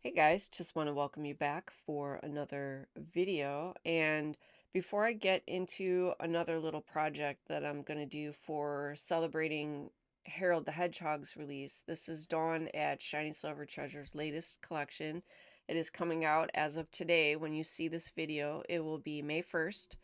Hey guys, just want to welcome you back for another video. And before I get into another little project that I'm going to do for celebrating Harold the Hedgehog's release, this is Dawn at Shiny Silver Treasure's latest collection. It is coming out as of today. When you see this video, it will be May 1st.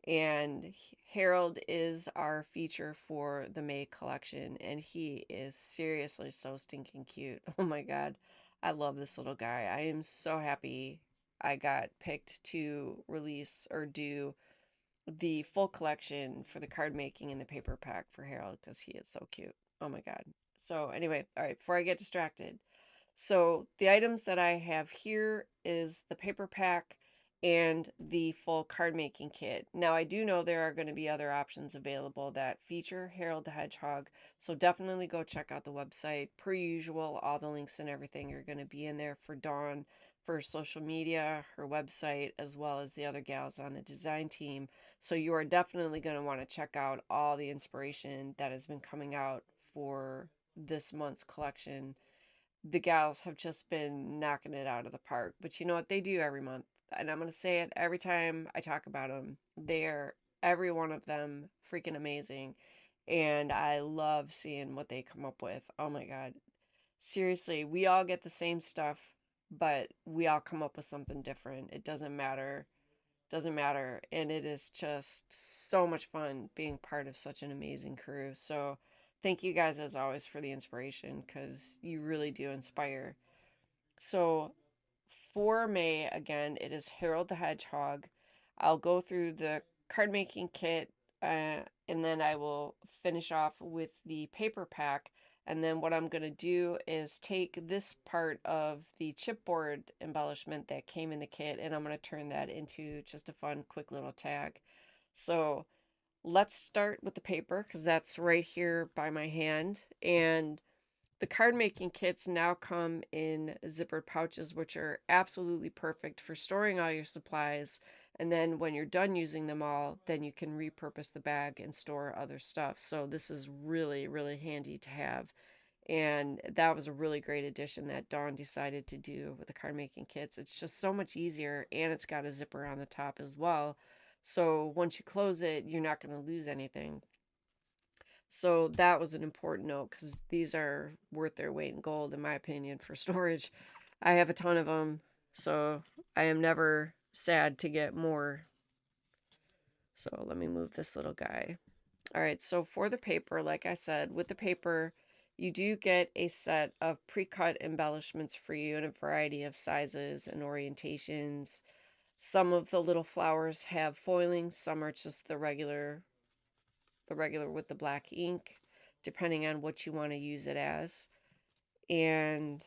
And Harold is our feature for the May collection, and he is seriously so stinking cute. Oh my God. I love this little guy. I am so happy I got picked to release or do the full collection for the card making and the paper pack for Harold because he is so cute. Oh my God. So anyway, all right, before I get distracted. So the items that I have here is the paper pack and the full card making kit. Now I do know there are going to be other options available that feature Harold the Hedgehog, so definitely go check out the website. Per usual, all the links and everything are going to be in there for Dawn, for social media, her website, as well as the other gals on the design team. So you are definitely going to want to check out all the inspiration that has been coming out for this month's collection. The gals have just been knocking it out of the park. But you know what? They do every month. And I'm going to say it every time I talk about them. They're, every one of them, freaking amazing. And I love seeing what they come up with. Oh my God. Seriously, we all get the same stuff, but we all come up with something different. It doesn't matter. Doesn't matter. And it is just so much fun being part of such an amazing crew. So thank you guys as always for the inspiration because you really do inspire. So for May, again, it is Harold the Hedgehog. I'll go through the card making kit and then I will finish off with the paper pack. And then what I'm going to do is take this part of the chipboard embellishment that came in the kit and I'm going to turn that into just a fun, quick little tag. So let's start with the paper because that's right here by my hand. And the card making kits now come in zippered pouches, which are absolutely perfect for storing all your supplies. And then when you're done using them all, then you can repurpose the bag and store other stuff. So this is really, really handy to have. And that was a really great addition that Dawn decided to do with the card making kits. It's just so much easier and it's got a zipper on the top as well. So once you close it, you're not going to lose anything. So that was an important note because these are worth their weight in gold, in my opinion, for storage. I have a ton of them, so I am never sad to get more. So let me move this little guy. All right, so for the paper, like I said, with the paper, you do get a set of pre-cut embellishments for you in a variety of sizes and orientations. Some of the little flowers have foiling, some are just the regular with the black ink, depending on what you want to use it as. And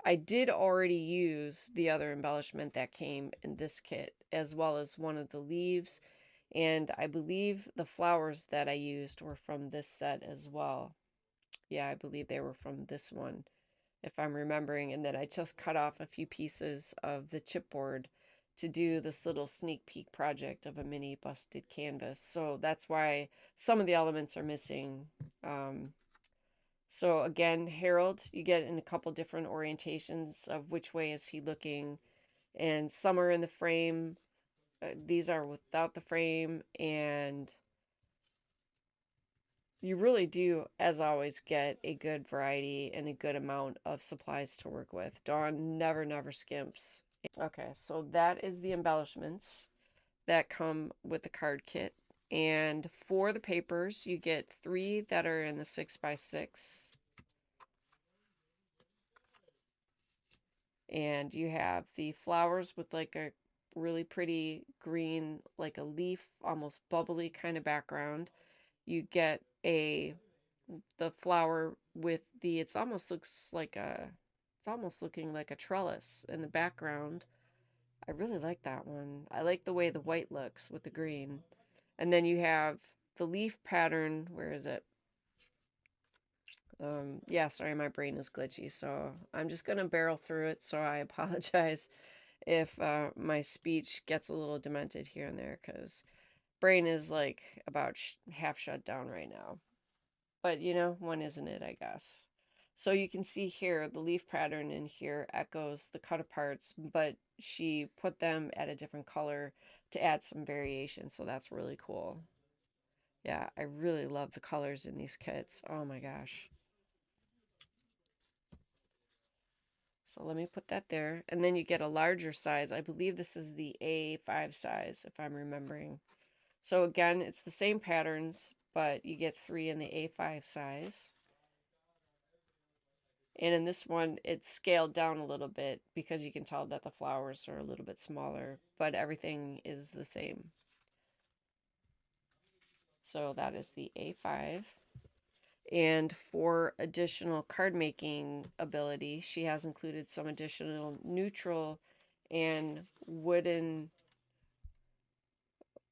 I did already use the other embellishment that came in this kit, as well as one of the leaves. And I believe the flowers that I used were from this set as well. Yeah, I believe they were from this one, if I'm remembering. And then I just cut off a few pieces of the chipboard to do this little sneak peek project of a mini busted canvas. So that's why some of the elements are missing. So again, Harold, you get in a couple different orientations of which way is he looking. And some are in the frame. These are without the frame. And you really do, as always, get a good variety and a good amount of supplies to work with. Dawn never skimps. Okay, so that is the embellishments that come with the card kit. And for the papers, you get 3 that are in the 6x6. And you have the flowers with like a really pretty green, like a leaf, almost bubbly kind of background. You get the flower with it's almost looks like it's almost looking like a trellis in the background. I really like that one. I like the way the white looks with the green. And then you have the leaf pattern. Where is it? Yeah, sorry, my brain is glitchy, so I'm just gonna barrel through it, so I apologize if my speech gets a little demented here and there, because brain is like about half shut down right now. But you know, when isn't it, I guess. So you can see here, the leaf pattern in here echoes the cut aparts, but she put them at a different color to add some variation. So that's really cool. Yeah, I really love the colors in these kits. Oh my gosh. So let me put that there. And then you get a larger size. I believe this is the A5 size, if I'm remembering. So again, it's the same patterns, but you get 3 in the A5 size. And in this one, it's scaled down a little bit because you can tell that the flowers are a little bit smaller, but everything is the same. So that is the A5. And for additional card making ability, she has included some additional neutral and wooden,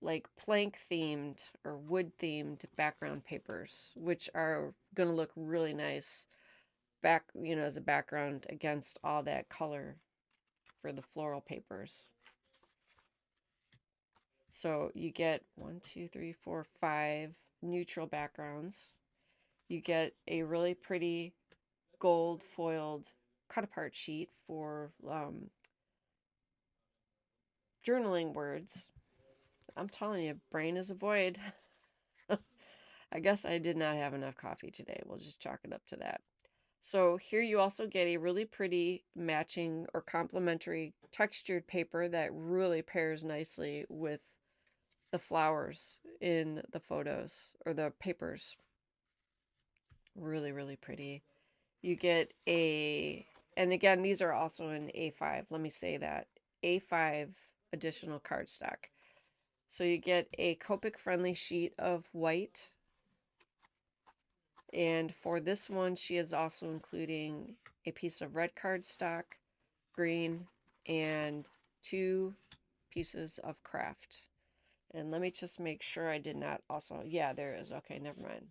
like plank themed or wood themed background papers, which are going to look really nice back, as a background against all that color for the floral papers. So you get 1, 2, 3, 4, 5 neutral backgrounds. You get a really pretty gold foiled cut apart sheet for journaling words. I'm telling you, brain is a void. I guess I did not have enough coffee today. We'll just chalk it up to that. So here you also get a really pretty matching or complementary textured paper that really pairs nicely with the flowers in the photos or the papers. Really, really pretty. You get and again, these are also in A5. Let me say that. A5 additional cardstock. So you get a Copic friendly sheet of white. And for this one, she is also including a piece of red cardstock, green, and 2 pieces of craft. And let me just make sure I did not also, yeah, there is. Okay, never mind.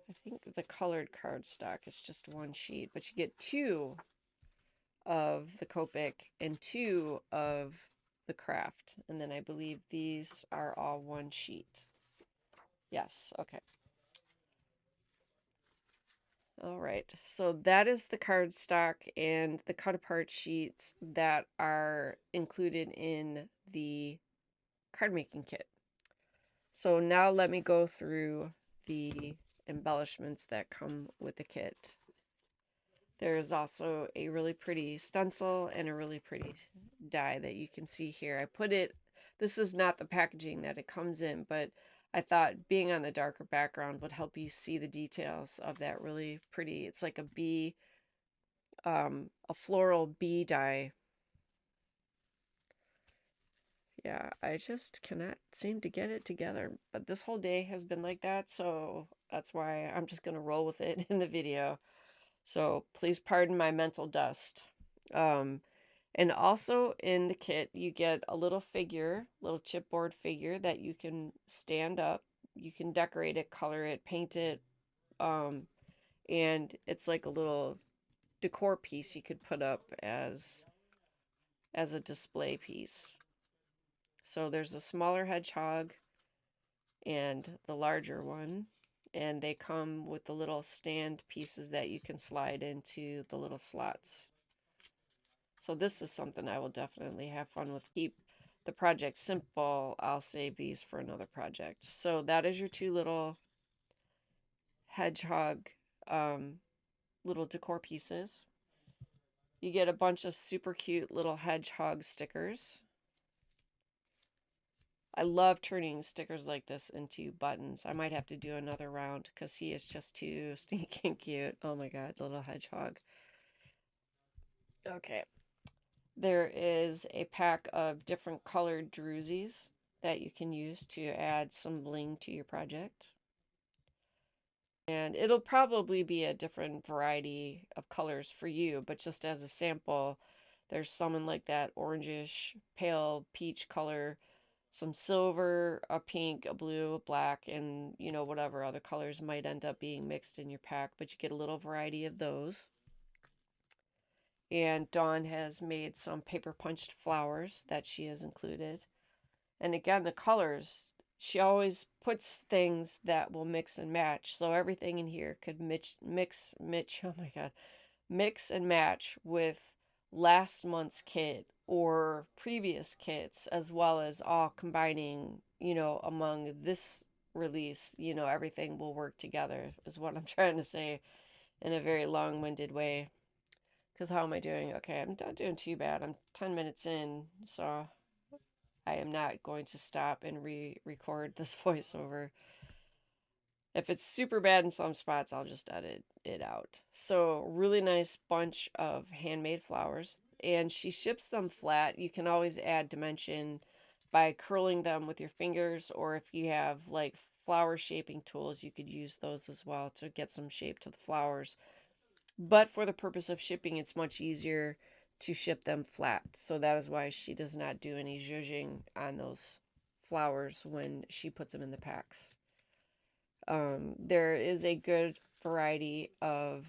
I think the colored cardstock is just 1 sheet, but you get 2 of the Copic and 2 of the craft. And then I believe these are all 1 sheet. Yes, okay. All right, so that is the cardstock and the cut apart sheets that are included in the card making kit. So now let me go through the embellishments that come with the kit. There's also a really pretty stencil and a really pretty die that you can see here. I put it, this is not the packaging that it comes in, but I thought being on the darker background would help you see the details of that really pretty, it's like a bee, a floral bee die. Yeah, I just cannot seem to get it together, but this whole day has been like that, so that's why I'm just going to roll with it in the video. So please pardon my mental dust. And also in the kit, you get a little figure, little chipboard figure that you can stand up. You can decorate it, color it, paint it. And it's like a little decor piece you could put up as a display piece. So there's a smaller hedgehog and the larger one. And they come with the little stand pieces that you can slide into the little slots. So this is something I will definitely have fun with. Keep the project simple. I'll save these for another project. So that is your 2 little hedgehog little decor pieces. You get a bunch of super cute little hedgehog stickers. I love turning stickers like this into buttons. I might have to do another round because he is just too stinking cute. Oh my god, little hedgehog. Okay. There is a pack of different colored druzies that you can use to add some bling to your project. And it'll probably be a different variety of colors for you, but just as a sample, there's some in like that orangish, pale peach color, some silver, a pink, a blue, a black, and whatever other colors might end up being mixed in your pack, but you get a little variety of those. And Dawn has made some paper punched flowers that she has included. And again, the colors, she always puts things that will mix and match. So everything in here could oh my God, mix and match with last month's kit or previous kits, as well as all combining, among this release. Everything will work together, is what I'm trying to say in a very long winded way. Because how am I doing? Okay, I'm not doing too bad. I'm 10 minutes in, so I am not going to stop and re-record this voiceover. If it's super bad in some spots, I'll just edit it out. So, really nice bunch of handmade flowers. And she ships them flat. You can always add dimension by curling them with your fingers, or if you have like flower shaping tools, you could use those as well to get some shape to the flowers. But for the purpose of shipping, it's much easier to ship them flat. So that is why she does not do any zhuzhing on those flowers when she puts them in the packs. There is a good variety of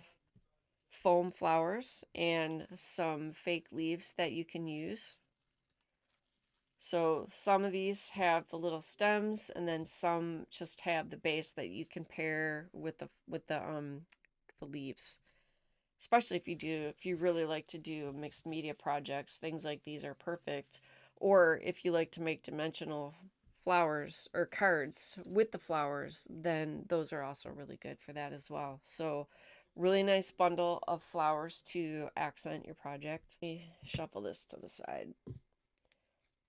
foam flowers and some fake leaves that you can use. So some of these have the little stems, and then some just have the base that you can pair with the leaves. Especially if you really like to do mixed media projects, things like these are perfect. Or if you like to make dimensional flowers or cards with the flowers, then those are also really good for that as well. So really nice bundle of flowers to accent your project. Let me shuffle this to the side,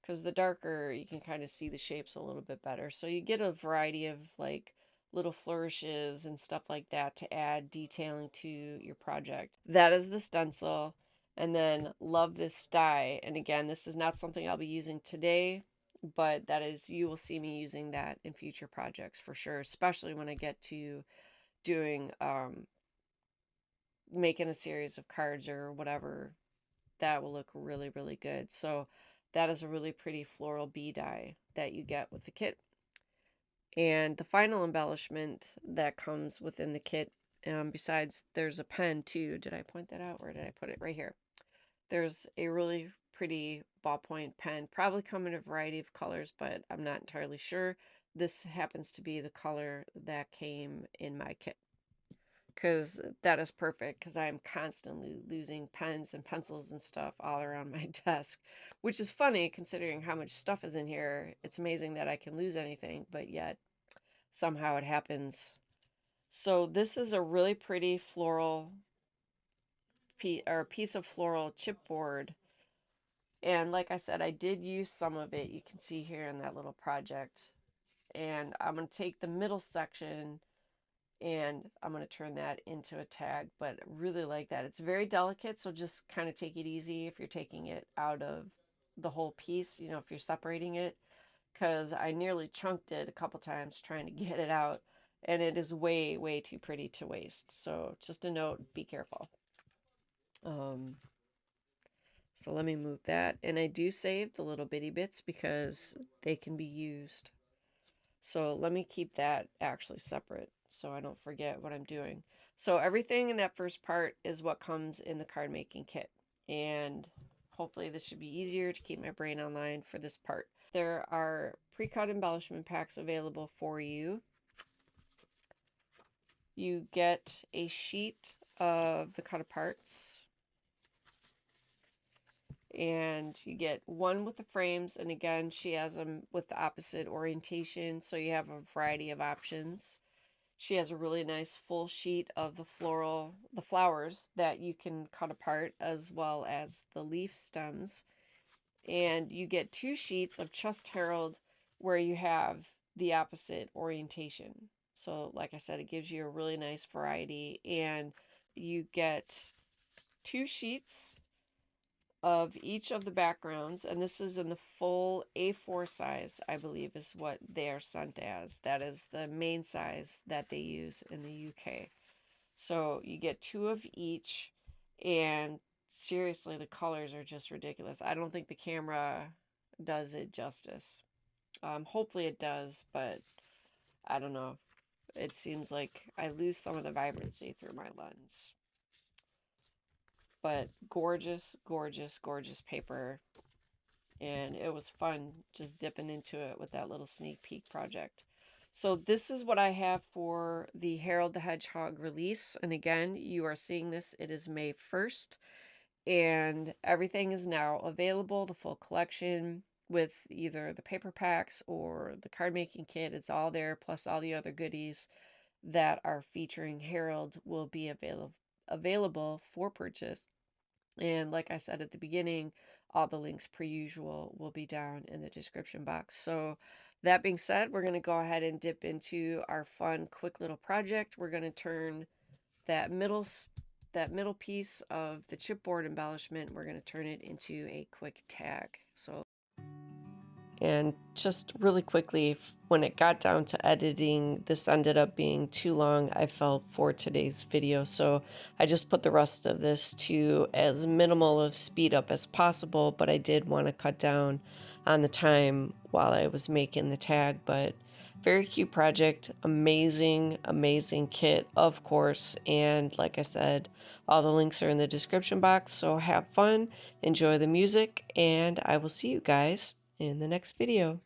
because the darker you can kind of see the shapes a little bit better. So you get a variety of like little flourishes and stuff like that to add detailing to your project. That is the stencil. And then love this die. And again, this is not something I'll be using today, but you will see me using that in future projects for sure, especially when I get to doing making a series of cards or whatever. That will look really, really good. So that is a really pretty floral bee die that you get with the kit. And the final embellishment that comes within the kit, besides there's a pen too. Did I point that out? Where did I put it? Right here. There's a really pretty ballpoint pen, probably come in a variety of colors, but I'm not entirely sure. This happens to be the color that came in my kit, because that is perfect, because I am constantly losing pens and pencils and stuff all around my desk, which is funny considering how much stuff is in here. It's amazing that I can lose anything, but yet somehow it happens. So this is a really pretty floral piece of floral chipboard. And like I said, I did use some of it. You can see here in that little project. And I'm going to take the middle section and I'm going to turn that into a tag, but really like that. It's very delicate, so just kind of take it easy if you're taking it out of the whole piece, if you're separating it, because I nearly chunked it a couple times trying to get it out, and it is way, way too pretty to waste. So just a note, be careful. So let me move that, and I do save the little bitty bits because they can be used. So let me keep that actually separate so I don't forget what I'm doing. So everything in that first part is what comes in the card making kit. And hopefully this should be easier to keep my brain online for this part. There are pre-cut embellishment packs available for you. You get a sheet of the cut aparts, and you get one with the frames, and again she has them with the opposite orientation, so you have a variety of options. She has a really nice full sheet of the flowers that you can cut apart, as well as the leaf stems. And you get 2 sheets of Just Harold where you have the opposite orientation. So like I said, it gives you a really nice variety. And you get 2 sheets of each of the backgrounds, and this is in the full A4 size, I believe is what they are sent as. That is the main size that they use in the UK. So you get 2 of each, and seriously, the colors are just ridiculous. I don't think the camera does it justice. Hopefully it does, but I don't know. It seems like I lose some of the vibrancy through my lens. But gorgeous, gorgeous, gorgeous paper. and it was fun just dipping into it with that little sneak peek project. So this is what I have for the Harold the Hedgehog release. And again, you are seeing this, it is May 1st, and everything is now available, the full collection with either the paper packs or the card making kit. It's all there, plus all the other goodies that are featuring Harold will be available for purchase. And like I said at the beginning, all the links per usual will be down in the description box. So that being said, we're going to go ahead and dip into our fun, quick little project. We're going to turn that middle piece of the chipboard embellishment, we're going to turn it into a quick tag. And just really quickly, when it got down to editing, this ended up being too long, I felt, for today's video. So I just put the rest of this to as minimal of speed up as possible, but I did want to cut down on the time while I was making the tag. But very cute project, amazing, amazing kit, of course. And like I said, all the links are in the description box. So have fun, enjoy the music, and I will see you guys in the next video.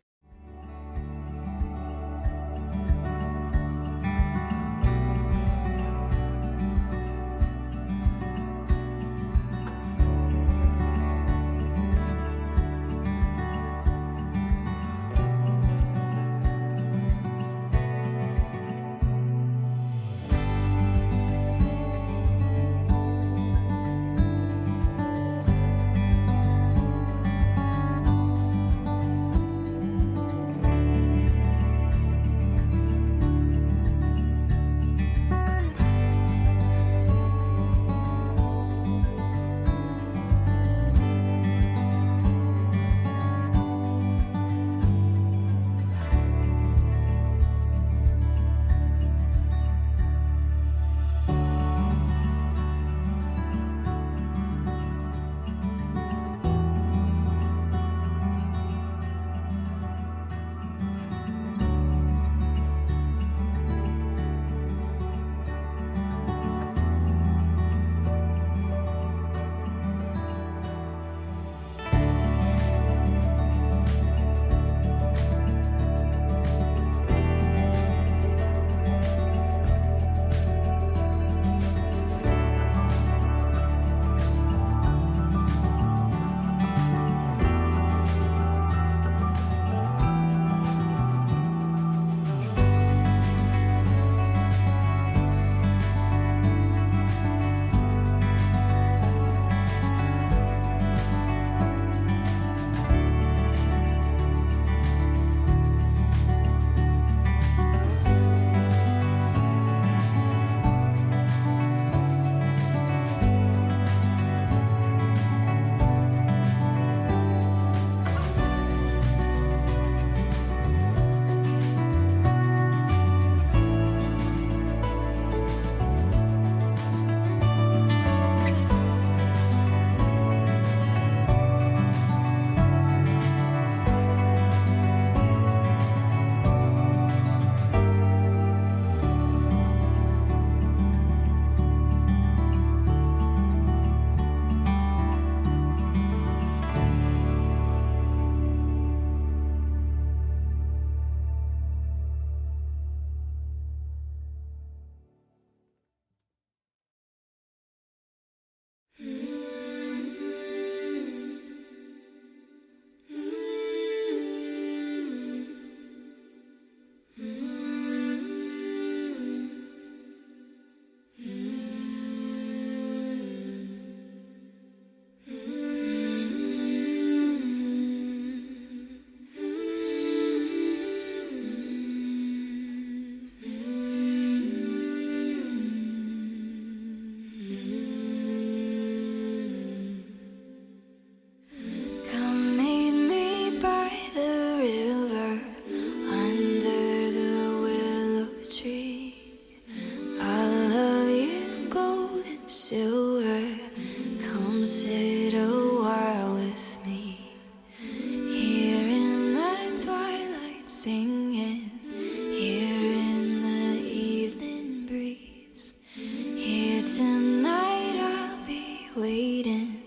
Waiting,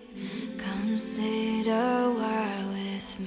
come sit a while with me.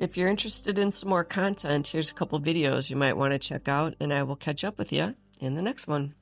If you're interested in some more content, here's a couple videos you might want to check out, and I will catch up with you in the next one.